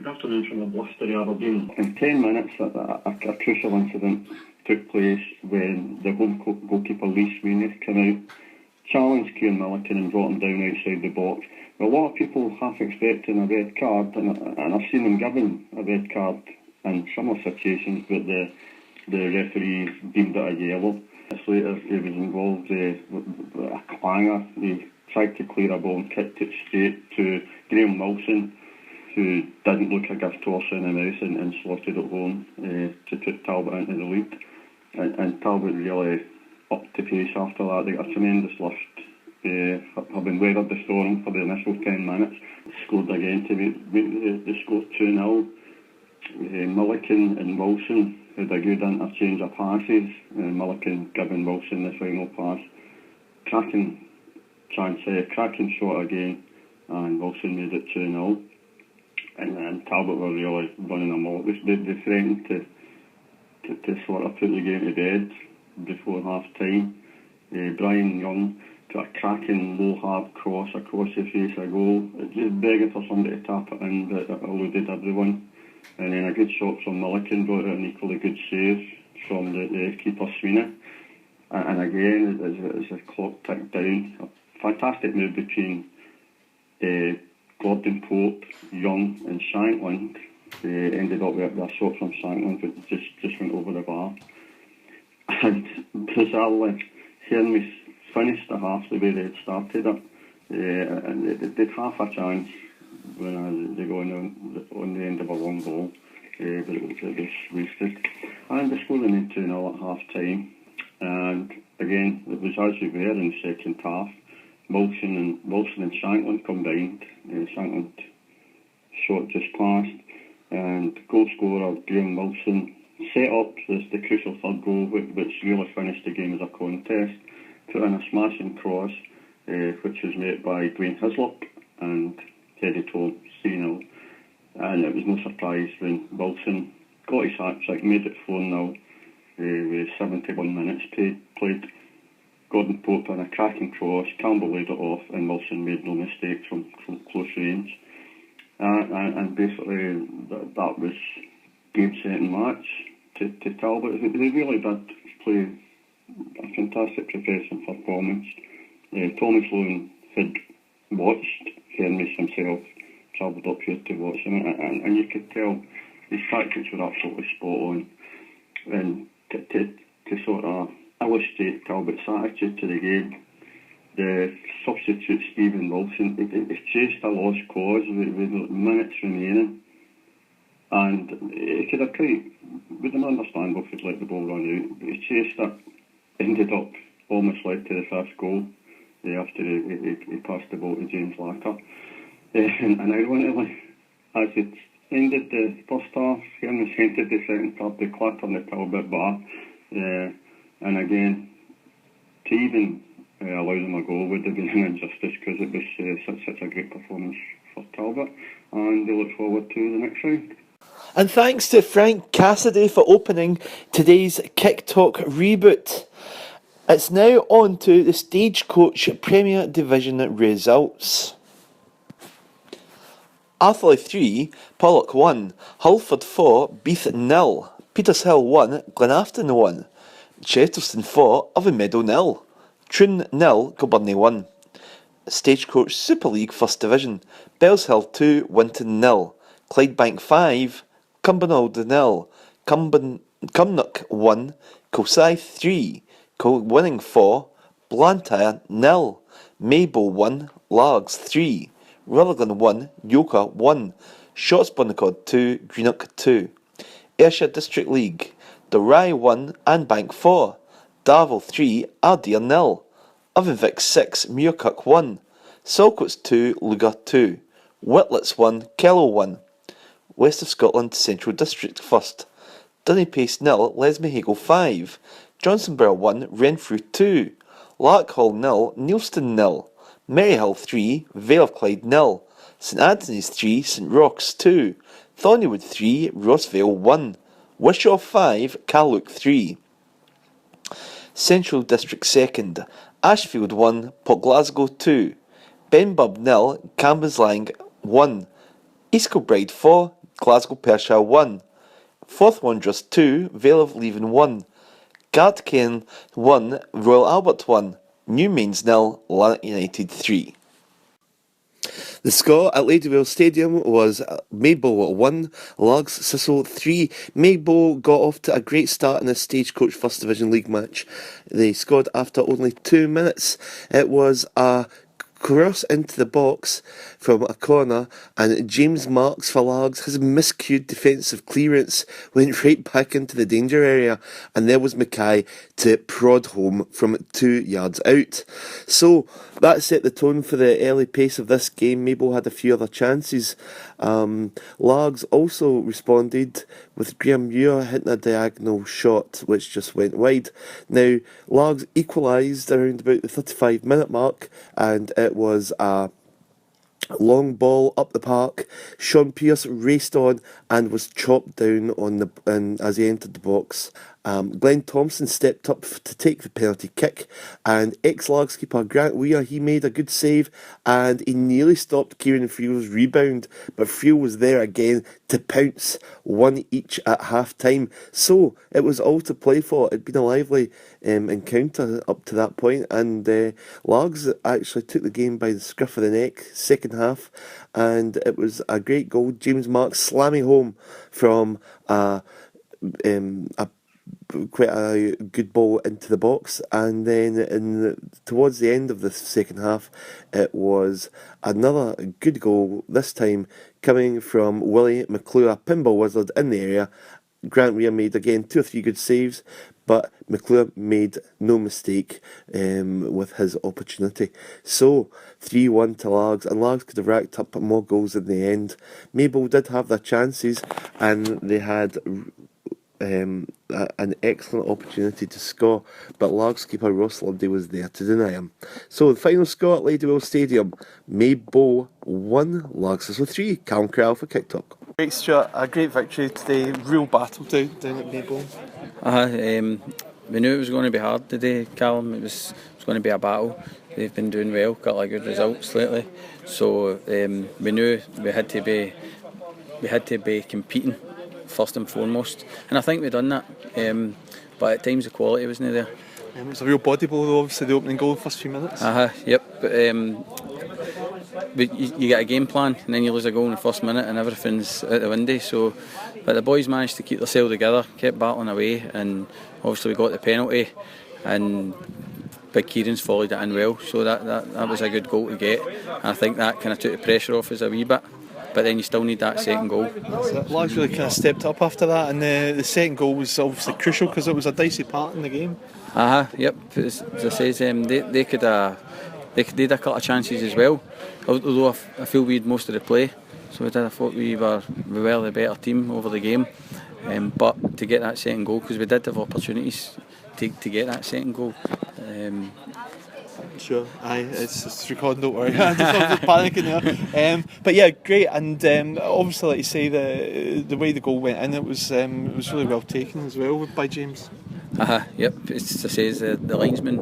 Good afternoon from the blustery Aberdeen. In 10 minutes, a crucial incident took place when the home goalkeeper Lee Sweeney came out, challenged Kieran Milliken and brought him down outside the box. A lot of people half expecting a red card, and I've seen them given a red card in similar situations, but the referee deemed it a yellow. Later, he was involved with a clanger. He tried to clear a ball and kicked it straight to Graham Wilson, who didn't look a gift horse in the mouth and slotted it home to put Talbot into the lead. And Talbot really upped the pace after that. They got a tremendous lift, having weathered the storm for the initial 10 minutes. Scored again to make the score 2-0. Milliken and Wilson had a good interchange of passes. Milliken giving Wilson the final pass. Cracking chance, cracking shot again, and Wilson made it 2-0. And Talbot were really running amok. They threatened to sort of put the game to bed before half time. Brian Young got a cracking low hard cross across the face of goal, just begging for somebody to tap it in, but it eluded everyone. And then a good shot from Milliken brought out an equally good save from the keeper Sweeney. And again, as the clock ticked down, a fantastic move between Gordon Pope, Young and Shankland. Ended up with a shot from Shankland, but just went over the bar. And bizarrely, Hermes finished the half the way they had started it. And they had half a chance when they go on the end of a long ball, but it was wasted. And they scored in 2-0 at half time. And again, it was as you were in the second half. Wilson and Shankland combined. Shankland shot just past, and goal scorer Graham Wilson set up the crucial third goal, which really finished the game as a contest. Put in a smashing cross, which was met by Dwayne Hislop and headed home 3-0. And it was no surprise when Wilson got his hat-trick, made it 4-0 with 71 minutes played. Gordon Pope had a cracking cross, Campbell laid it off, and Wilson made no mistake from close range. And basically, that was game-setting match to Talbot. They really did play a fantastic professional performance. Tommy Sloan had watched Hermes himself, travelled up here to watch him, and you could tell his tactics were absolutely spot on. And to sort of illustrate Talbot's attitude to the game, the substitute Stephen Wilson, he chased a lost cause with minutes remaining, and he could have would have been understandable if he'd let the ball run out, but he chased it, ended up almost led to the first goal after he passed the ball to James Lacker. And ironically, as it ended the first half, Hermes entered the second half, they clapped on the Talbot bar. And again, to even allow them a goal would have been an injustice, because it was such a great performance for Talbot, and they look forward to the next round. And thanks to Frank Cassidy for opening today's Kicktalk Reboot. It's now on to the Stagecoach Premier Division results. Atherley 3, Pollock 1, Hullford 4, Beath 0, Petershill 1, Glenafton 1, Chesterton 4, Irvine Meadow 0, Troon 0, Kilbirnie 1. Stagecoach Super League First Division, Bellshill 2, Winton 0, Clydebank 5, Cumbernauld 0, Cumnock 1, Kilsyth 3, Kilwinning 4, Blantyre 0, Maybole 1, Largs 3, Rutherglen 1, Yoka 1, Shottsbunnicod 2, Greenock 2. Ayrshire District League, Rye 1 and Bank 4, Darvel 3, Ardere 0, Irvine 6, Muirkirk 1, Salcoats 2, Lugar 2, Whitlets 1, Kello 1. West of Scotland Central District First, Dunnypace 0, Lesmahagle 5, Johnsonborough 1, Renfrew 2, Larkhall 0, Neilston 0, Maryhill 3, Vale of Clyde 0, St Anthony's 3, St Rochs 2, Thornywood 3, Rossvale 1, Wishaw 5, Carluke 3. Central District Second, Ashfield 1, Port Glasgow 2, Benburb 0, Cambuslang 1, East Kilbride 4, Glasgow Pershall 1. Fourth Wanderers 2, Vale of Leven 1. Gardcairn 1, Royal Albert 1. Newmains 0, Lanark United 3. The score at Ladywell Stadium was Maybole 1, Largs Thistle 3. Maybole got off to a great start in a Stagecoach First Division League match. They scored after only 2 minutes. It was a cross into the box from a corner, and James Marks for Largs. His miscued defensive clearance went right back into the danger area, and there was Mackay to prod home from 2 yards out. So that set the tone for the early pace of this game. Maybole had a few other chances. Largs also responded with Graham Muir hitting a diagonal shot which just went wide. Now, Largs equalised around about the 35-minute mark, and it was a long ball up the park. Sean Pearce raced on and was chopped down as he entered the box. Glenn Thompson stepped up to take the penalty kick, and ex-Largs keeper Grant Weir, he made a good save, and he nearly stopped Kieran Friel's rebound, but Friel was there again to pounce, 1 each at half-time. So it was all to play for. It'd been a lively encounter up to that point, and Largs actually took the game by the scruff of the neck, second half, and it was a great goal. James Marks slamming home from quite a good ball into the box, and then towards the end of the second half it was another good goal, this time coming from Willie McClure, a pinball wizard in the area. Grant Weir made again 2 or 3 good saves, but McClure made no mistake with his opportunity. So 3-1 to Largs, and Largs could have racked up more goals in the end. Maybole did have their chances, and they had an excellent opportunity to score, but Largs keeper Ross Lundy was there to deny him. So the final score at Ladywell Stadium: Maybole 1, Largs Thistle 3. Calum Corral for Kicktalk. Great, Stuart. A great victory today. Real battle down at Maybole. We knew it was going to be hard today, Calum. It was going to be a battle. They've been doing well, got a lot of good results lately. So we knew we had to be competing first and foremost, and I think we've done that. But at times the quality wasn't there. It was a real body blow, though, obviously the opening goal, first few minutes. Yep. But you get a game plan, and then you lose a goal in the first minute, and everything's out the window. So, but the boys managed to keep themselves together, kept battling away, and obviously we got the penalty, and Big Kieran's followed it in well. So that was a good goal to get, and I think that kind of took the pressure off us a wee bit. But then you still need that second goal. Largs really kind of stepped up after that, and the second goal was obviously crucial because it was a dicey part in the game. Yep. As I says, they could they'd a couple of chances as well. Although I feel we had most of the play, so I thought we were the better team over the game. But to get that second goal, because we did have opportunities to get that second goal. Sure, it's recording, don't worry. I'm just panicking there. But yeah, great, and obviously, like you say, the way the goal went in, it was really well taken as well by James. Yep. As I say, the linesman,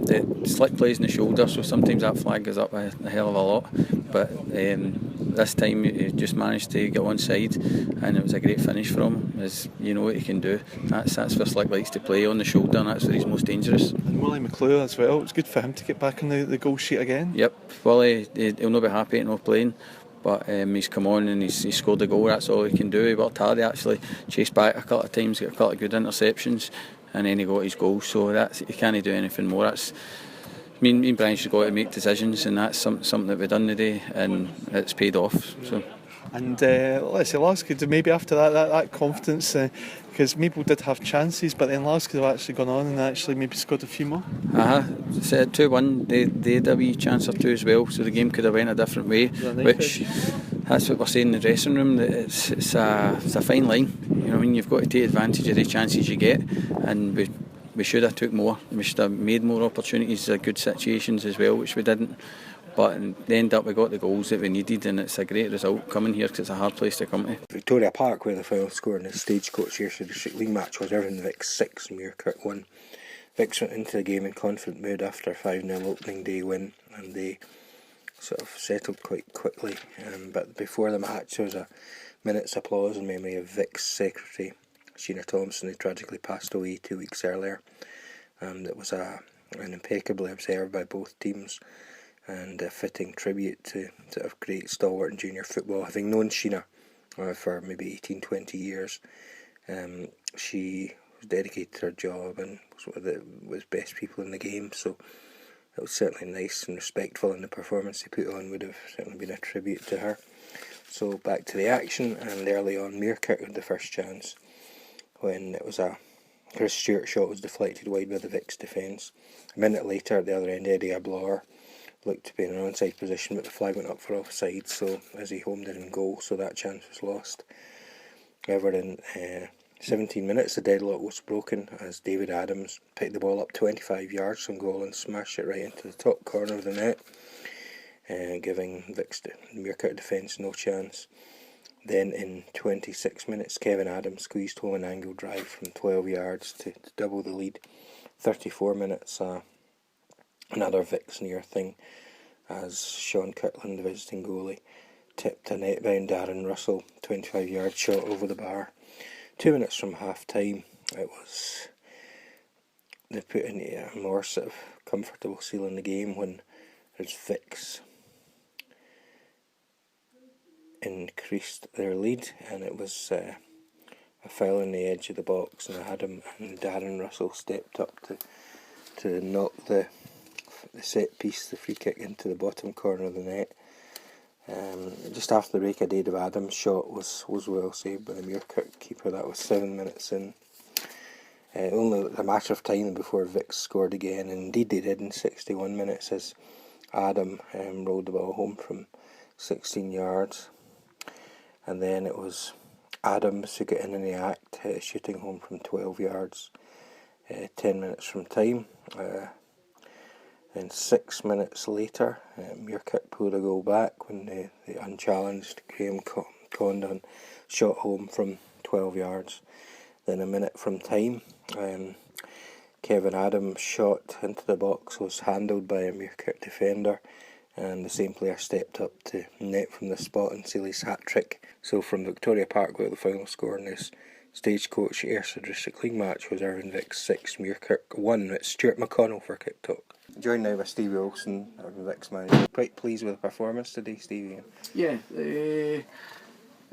the slick plays in the shoulder, so sometimes that flag goes up a hell of a lot. But this time he just managed to get one side, and it was a great finish from him. As you know what he can do. That's where Slick likes to play, on the shoulder, and that's where he's most dangerous. And Willie McClure as well. It was good for him to get back on the goal sheet again. Yep. Willie, he'll not be happy at not playing. But he's come on and he's scored a goal. That's all he can do. He worked hard. He actually chased back a couple of times, got a couple of good interceptions, and then he got his goal. So he can't do anything more. That's me and Brian should go out and make decisions, and that's something that we've done today, and it's paid off. So. And let's say Largs could maybe after that confidence, because Maybole did have chances, but then Largs could have actually gone on and actually maybe scored a few more. So 2-1, they had a wee chance or two as well, so the game could have went a different way. Which that's what we're saying in the dressing room. That it's a fine line. You know, when you've got to take advantage of the chances you get, and we should have took more. We should have made more opportunities, good situations as well, which we didn't. But in the end up, we got the goals that we needed, and it's a great result coming here because it's a hard place to come to. Victoria Park, where the final score in the Stagecoach Ayrshire District League match was Irvine Vic 6, Muirkirk 1. Vics went into the game in confident mood after a 5-0 opening day win, and they sort of settled quite quickly. But before the match, there minutes applause in memory of Vic's secretary, Sheena Thompson, who tragically passed away 2 weeks earlier. It was an impeccably observed by both teams, and a fitting tribute to sort of great stalwart in junior football. Having known Sheena for maybe 18-20 years, she was dedicated to her job and was one of the best people in the game, so it was certainly nice and respectful, and the performance he put on would have certainly been a tribute to her. So back to the action, and early on Muirkirk had the first chance when it was a Chris Stewart shot was deflected wide by the Vic's defence. A minute later at the other end, Eddie Ablour looked to be in an onside position, but the flag went up for offside, so as he homed in goal, so that chance was lost. However, in 17 minutes the deadlock was broken as David Adams picked the ball up 25 yards from goal and smashed it right into the top corner of the net, giving Vic's Muirkirk defence no chance. Then in 26 minutes Kevin Adams squeezed home an angle drive from 12 yards to double the lead. 34 minutes, another Vic's near thing as Sean Kirkland, the visiting goalie, tipped a net-bound Darren Russell 25-yard shot over the bar. 2 minutes from half-time, they put in a more sort of comfortable seal in the game when there's Vic's increased their lead, and it was a foul on the edge of the box, and Darren Russell stepped up to knock the set piece, the free kick, into the bottom corner of the net. Just after the break, a David Adams shot was well saved by the Muirkirk keeper. That was 7 minutes in. Only a matter of time before Vic scored again, and indeed they did in 61 minutes as Adam rolled the ball home from 16 yards. And then it was Adams who got in the act, shooting home from 12 yards, 10 minutes from time. Then 6 minutes later, Muirkirk pulled a goal back when the unchallenged Graham Condon shot home from 12 yards. Then a minute from time, Kevin Adams' shot into the box was handled by a Muirkirk defender, and the same player stepped up to net from the spot and seal his hat-trick. So from Victoria Parkway, the final score in this Stagecoach Ayrshire District League match was Irvine Vic's 6, Muirkirk 1. It's Stewart McConnell for Kicktalk. Joined now by Stevie Olsen, Irvine Vic's manager. Quite pleased with the performance today, Stevie? Yeah,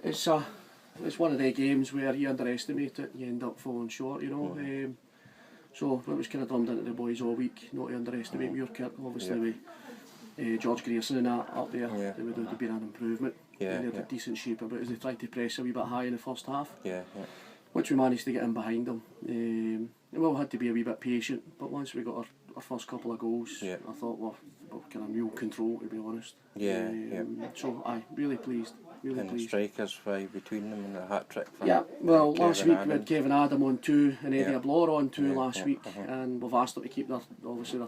it's one of the games where you underestimate it, you end up falling short, you know. So it was kind of drummed into the boys all week, not to underestimate Muirkirk. Obviously with George Grierson and that up there, there would have been an improvement. They had a decent shape about as they tried to press a wee bit high in the first half, which we managed to get in behind them. We had to be a wee bit patient, but once we got our first couple of goals, I thought we're kind of mule control, to be honest. So really pleased. Really pleased. Strikers between them and a hat-trick. Well, last week we had Kevin Adam on 2 and Eddie Ablour on 2 last week, and we've asked them to keep their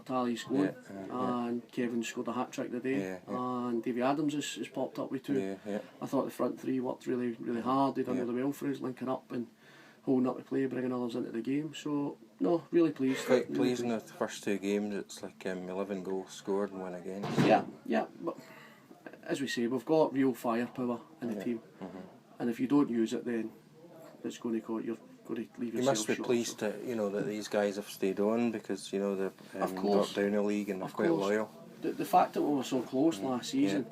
tallies going. And Kevin scored a hat-trick today, and Davy Adams has popped up with 2. I thought the front three worked really hard. They done really well for us, linking up and holding up the play, bringing others into the game. So no, really pleased. Quite really pleased in the first 2 games. It's like 11 goals scored and 1 against. But as we say, we've got real firepower in the team, and if you don't use it, then it's going to you're going to leave yourself short. You must be pleased that these guys have stayed on, because they've dropped down the league and they're quite loyal. The fact that we were so close last season,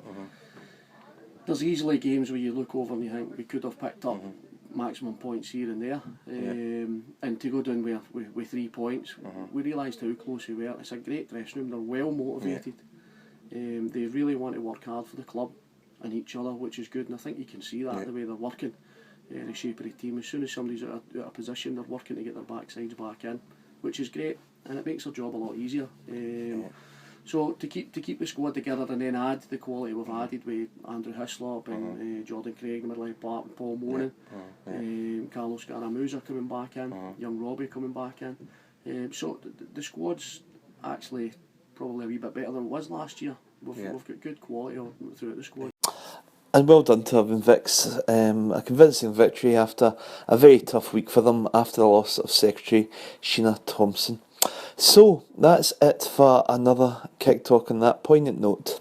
there's easily games where you look over and you think we could have picked up maximum points here and there, and to go down with 3 points, we realised how close we were. It's a great dressing room. They're well motivated. They really want to work hard for the club and each other, which is good, and I think you can see that the way they're working, the shape of the team. As soon as somebody's out of position, they're working to get their backsides back in, which is great, and it makes their job a lot easier. So to keep the squad together and then add the quality we've added with Andrew Hislop and Jordan Craig, the middle left back, and Paul Monin, Carlos Garamuza coming back in, young Robbie coming back in. So the squad's actually probably a wee bit better than it was last year. We've got good quality throughout the squad. And well done to Irvine Vicks. A convincing victory after a very tough week for them after the loss of Secretary Sheena Thompson. So that's it for another Kick Talk on that poignant note.